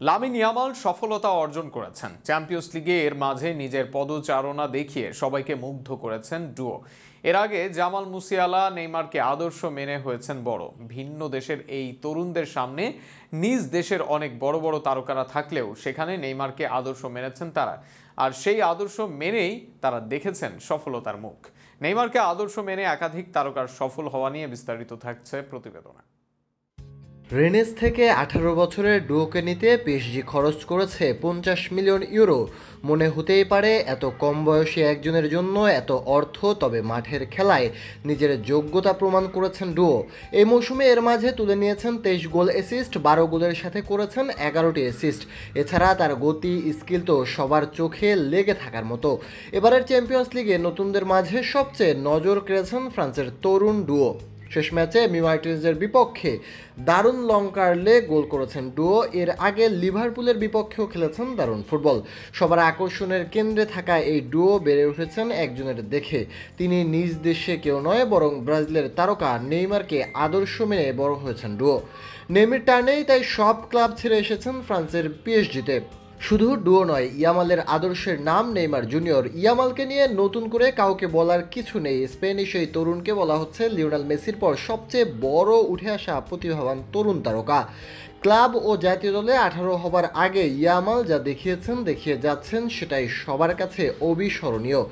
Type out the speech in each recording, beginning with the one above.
Lamine Yamal সফলতা অর্জন করেছেন। চ্যাম্পিয়ন্স লিগে এর মাঝে নিজের পদচারণা দেখিয়ে সবাইকে মুগ্ধ করেছেন ডুও। এর আগে জামাল মুসিয়ালা, নেইমারকে আদর্শ মেনে হয়েছেন বড়। ভিন্ন দেশের এই তরুণদের সামনে নিজ দেশের অনেক বড় বড় তারকারা থাকলেও সেখানে নেইমারকে আদর্শ মেনেছেন তারা, আর সেই আদর্শ মেনেই তারা দেখেছেন সফলতার মুখ। নেইমারকে আদর্শ মেনে একাধিক তারকার সফল হওয়া নিয়ে বিস্তারিত থাকছে প্রতিবেদনে। রেনেস থেকে 18 বছরের ডুওকে নিতে পিএসজি খরচ করেছে 50 মিলিয়ন ইউরো। মনে হতেই পারে এত কম বয়সী একজনের জন্য এত অর্থ, তবে মাঠের খেলায় নিজের যোগ্যতা প্রমাণ করেছেন ডুও। এই মৌসুমে এর মাঝে তুলে নিয়েছেন 23 গোল অ্যাসিস্ট, 12 গোলের সাথে করেছেন 11টি অ্যাসিস্ট। এছাড়া তার গতি, স্কিল তো সবার চোখে লেগে থাকার মতো। এবারের চ্যাম্পিয়ন্স লিগে নতুনদের মাঝে সবচেয়ে নজর কেড়েছেন ফ্রান্সের তরুণ ডুও। শেষ ম্যাচে মিমার্টিনসের বিপক্ষে দারুণ লং কার্লে গোল করেছেন ডুও। এর আগে লিভারপুলের বিপক্ষেও খেলেছেন দারুণ ফুটবল। সবার আকর্ষণের কেন্দ্রে থাকা এই ডুও বেড়ে উঠেছেন একজনের দেখে। তিনি নিজ দেশে কেউ নয়, বরং ব্রাজিলের তারকা নেইমারকে আদর্শ মেনে বড় হয়েছেন ডুও। নেইমার টানেই তাই সব ক্লাব ছেড়ে এসেছেন ফ্রান্সের পিএসজিতে। শুধু ডুও নয়, ইয়ামালের আদর্শের নাম নেইমার জুনিয়র। ইয়ামালকে নিয়ে নতুন করে কাউকে বলার কিছু নেই। স্পেনিশ এই তরুণকে বলা হচ্ছে লিওনেল মেসির পর সবচেয়ে বড় উঠে আসা প্রতিভাবান তরুণ তারকা। ক্লাব ও জাতীয় দলে 18 হবার আগে ইয়ামাল যা দেখিয়ে যাচ্ছেন সেটাই সবার কাছে অবিস্মরণীয়।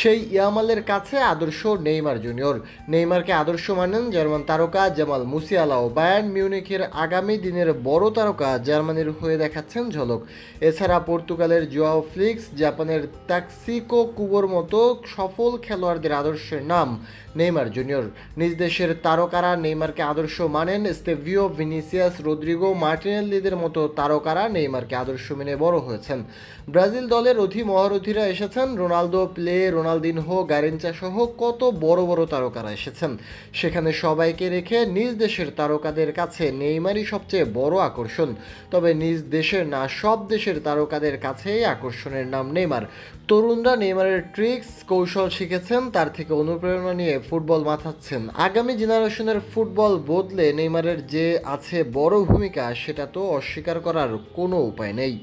সেই ইয়ামালের কাছে আদর্শ নেইমার জুনিয়র। নেইমারকে আদর্শ মানেন জার্মান তারকা জামাল মুসিয়ালা ও বায়ার্ন মিউনিখের আগামী দিনের বড় তারকা জার্মানির হয়ে দেখাচ্ছেন ঝলক। এছাড়া পর্তুগালের জোয়াও ফ্লিক্স, জাপানের তাকসিকো কুবোর মতো সফল খেলোয়াড়দের আদর্শের নাম নেইমার জুনিয়র। নিজ দেশের তারকারা নেইমারকে আদর্শ মানেন। স্টেভিও, ভিনিসিয়াস, রদ্রিগো, মার্টিনেল্লিদের মতো তারকারা নেইমারকে আদর্শ মেনে বড় হয়েছেন। ব্রাজিল দলের মহারথীরা এসেছেন। রোনালদো, পেলে, রোনালদিনহো, গারিনচা সহ কত বড় বড় তারকারা এসেছেন। সেখানে সবাইকে রেখে নিজ দেশের তারকাদের কাছে নেইমারই সবচেয়ে বড় আকর্ষণ। তবে নিজ দেশের না, সব দেশের তারকাদের কাছেই আকর্ষণের নাম নেইমার। তরুণরা নেইমারের ট্রিক্স, কৌশল শিখেছেন, তার থেকে অনুপ্রেরণা নিয়ে ফুটবল মাথাচ্ছেন। আগামী জেনারেশনের ফুটবল বদলে নেইমারের যে আছে বড় ভূমিকা, সেটা তো অস্বীকার করার কোনো উপায় নেই।